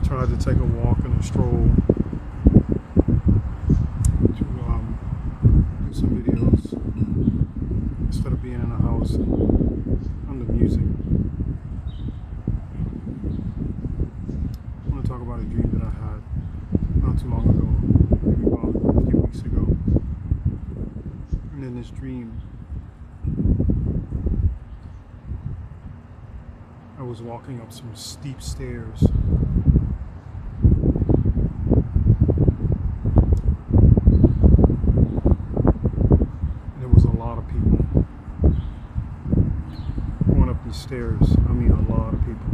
Tried to take a walk and a stroll to do some videos instead of being in a house under music. I want to talk about a dream that I had not too long ago, maybe about a few weeks ago. And in this dream, I was walking up some steep stairs. Stairs. I mean, a lot of people.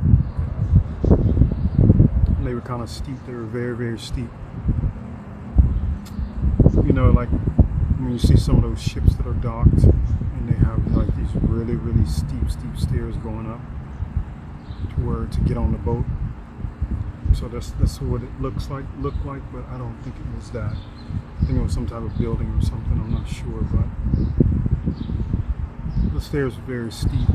And they were kind of steep. They were very, very steep. You know, like when you see some of those ships that are docked and they have like these really, really steep stairs going up to get on the boat. So that's what it looked like, but I don't think it was that. I think it was some type of building or something. I'm not sure, but the stairs were very steep.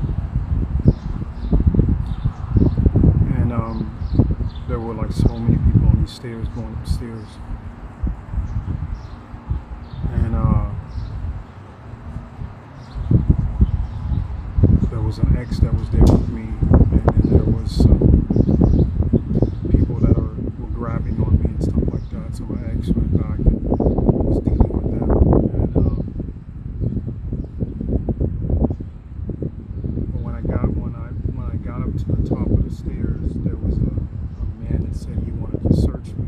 There were like so many people on these stairs going upstairs, and there was an ex that was there with me, and then there was some people that were grabbing on me and stuff like that. So my ex went back and was dealing with them, and but when I got up to the top of the stairs, there was a man that said he wanted to search me.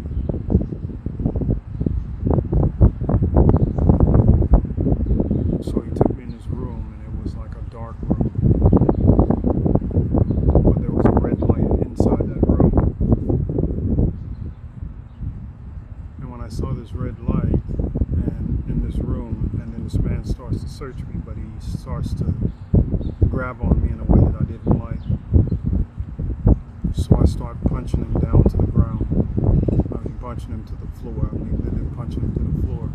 So he took me in this room, and it was like a dark room, but there was a red light inside that room. And when I saw this red light and in this room, and then this man starts to search me, but he starts to grab on me in a way that I didn't like. So I started punching him down to the ground. I mean, punching him to the floor. I mean, literally punching him to the floor.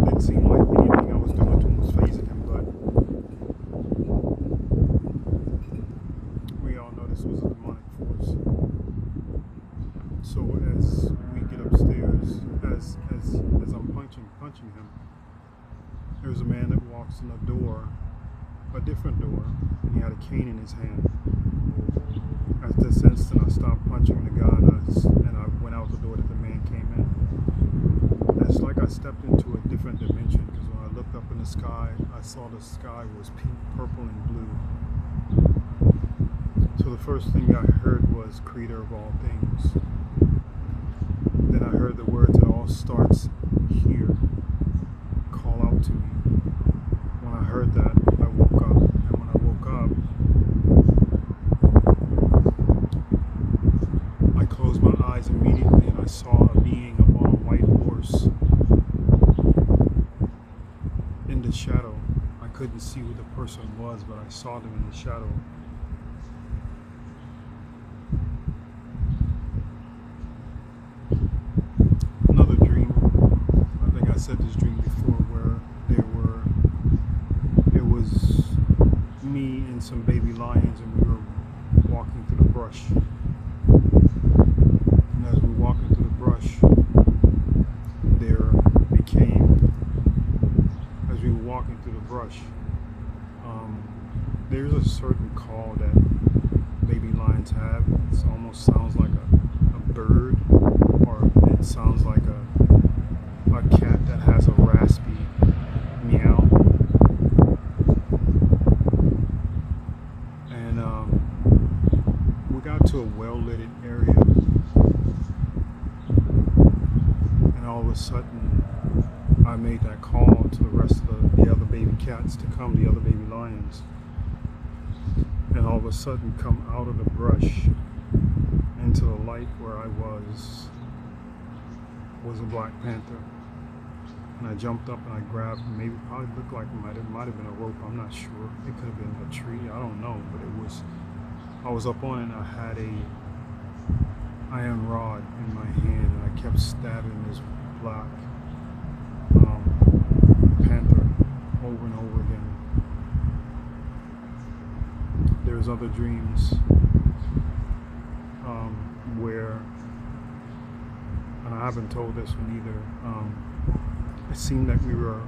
Didn't seem like anything I was doing to him was fazing him, but we all know this was a demonic force. So as we get upstairs, as I'm punching him, there's a man that walks in the door, a different door, and he had a cane in his hand. At this instant, I stopped punching the guy, and I went out the door that the man came in. And it's like I stepped into a different dimension, because when I looked up in the sky, I saw the sky was pink, purple, and blue. So the first thing I heard was Creator of all things. Then I heard the words, it all starts here. Call out to me. When I heard that, I woke up. And when I woke up, I closed my eyes immediately, and I saw a being upon a white horse in the shadow. I couldn't see who the person was, but I saw them in the shadow. Another dream. I think I said this dream before, where it was me and some baby lions, and we were walking through the brush. And as we were walking through the brush, as we were walking through the brush, there's a certain call that baby lions have. It almost sounds like a bird, or it sounds like a cat that has a raspy meow. And we got to a well-lit area, and all of a sudden I made that call to the rest of the other baby cats to come, the other baby lions. And all of a sudden come out of the brush into the light where I was a Black Panther. And I jumped up and I grabbed, probably looked like it might have been a rope, I'm not sure. It could have been a tree, I don't know, but I was up on it, and I had a iron rod in my hand, and I kept stabbing this Black Panther over and over again. There's other dreams haven't told this one either. It seemed that we were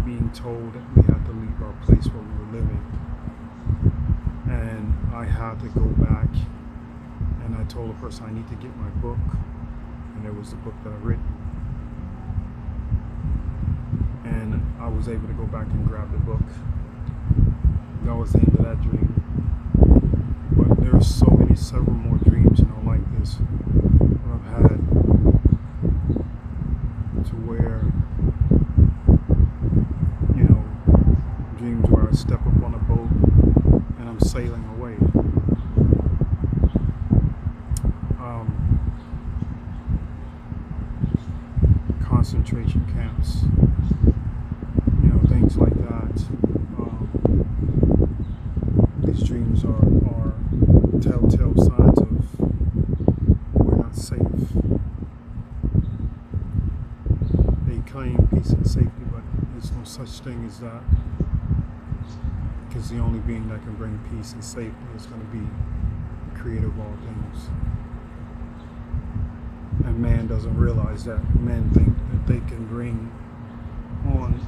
being told that we had to leave our place where we were living, and I had to go back, and I told the person I need to get my book, and it was the book that I written, and I was able to go back and grab the book. That was the end of that dream. But there's several more dreams, like this that I've had, to where, dreams where I step up on a boat and I'm sailing away. Concentration camps, things like that. These dreams are telltale signs of we're not safe. They claim peace and safety, but there's no such thing as that, because the only being that can bring peace and safety is going to be the creator of all things. And man doesn't realize that. Men think that they can bring on.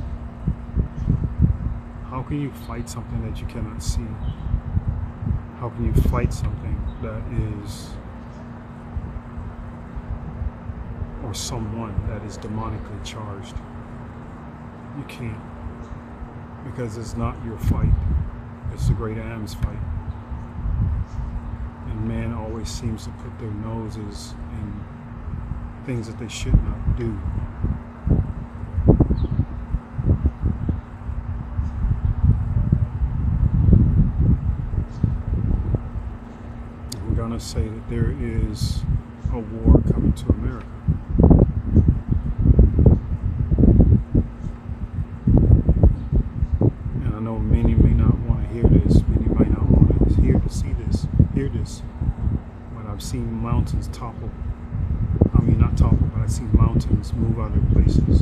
How can you fight something that you cannot see? How can you fight something that is, or someone that is demonically charged? You can't, because it's not your fight. It's the great Am's fight. And man always seems to put their noses in things that they should not do. I'm gonna say that there is a war coming to America. And I know many may not want to hear this, many might not want to hear this, but I've seen mountains topple. I mean, not topple, but I've seen mountains move out of their places.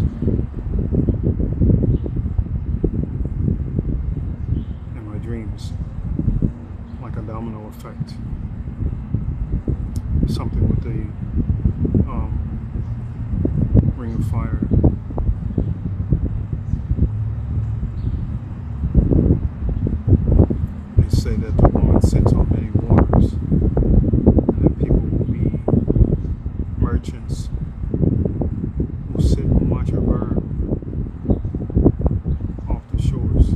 In my dreams, like a domino effect. Something with the ring of fire. They say that the Lord sits on many waters, and that people will be merchants who sit and watch her burn off the shores.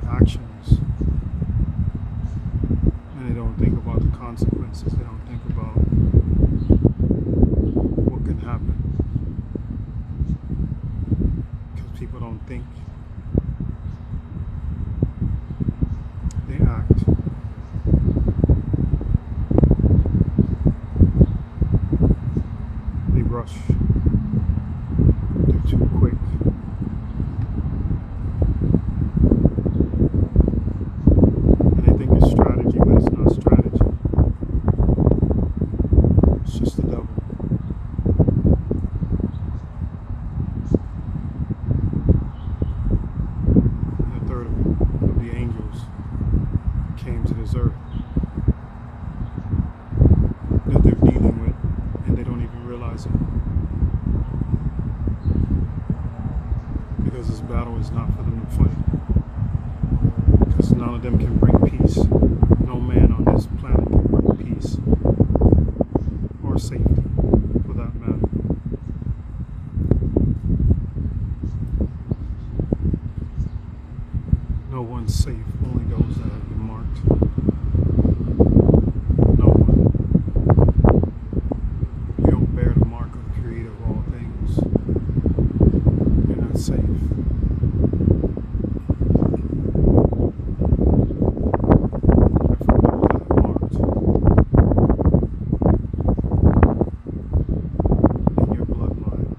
Actions, and they don't think about the consequences. They don't think about what can happen, because people don't think, they act. They rush. They're too quick. Came to this earth that they're dealing with, and they don't even realize it, because this battle is not for them to fight, because none of them can bring peace. No man on this planet can bring peace or safety, for that matter. No one's safe, only those that have been marked. No one. If you don't bear the mark of the creator of all things, you're not safe. And for those that are marked in your bloodline,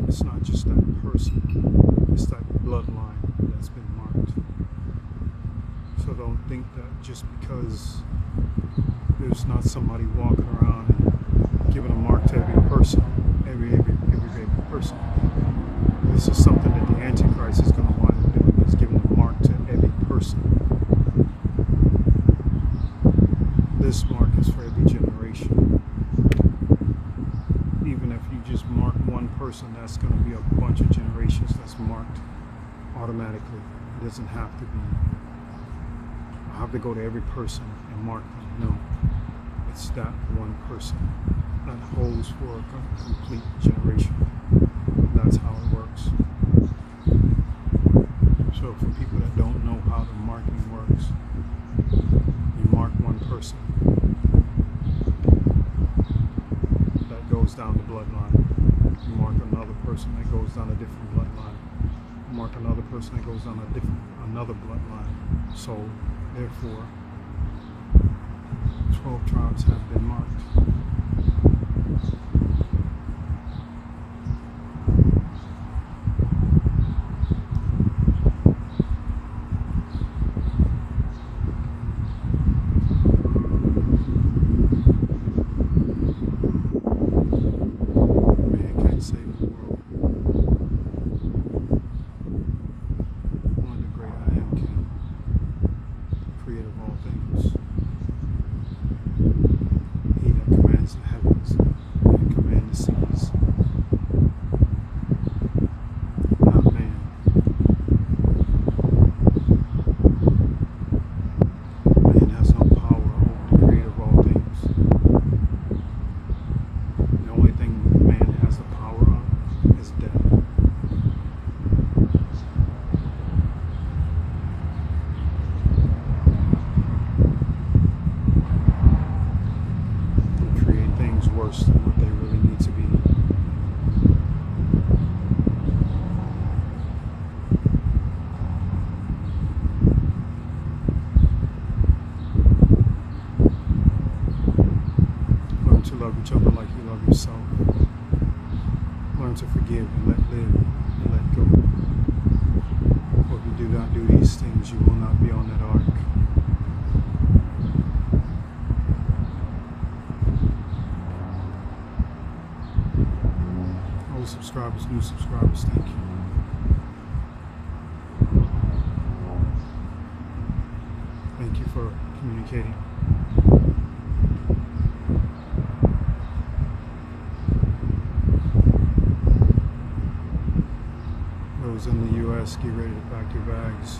it's not just that person. It's that bloodline that's been marked. So don't think that just because there's not somebody walking around and giving a mark to every person, every baby person. This is something that the Antichrist is going to wind up doing. He's giving a mark to every person. This mark is for every generation. Even if you just mark one person, that's going to be a bunch of generations that's marked automatically. It doesn't have to be, I have to go to every person and mark them. No, it's that one person that holds for a complete generation. That's how it works. So for people that don't know how the marking works, you mark one person, that goes down the bloodline. You mark another person that goes down a different bloodline. You mark another person that goes down another bloodline. So therefore, 12 tribes have been marked. Man can't save the world. Only the great I am can. Creator of all things. He that commands the heavens and commands the seas. Not man. Man has no power over the creator of all things. The only thing man has the power of is death. And create things worse than what they really need to be. Learn to love each other like you love yourself. Learn to forgive and let live and let go. For if you do not do these things, you will not be on that ark. Old subscribers, new subscribers, thank you. Thank you for communicating. Those in the U.S., get ready to pack your bags.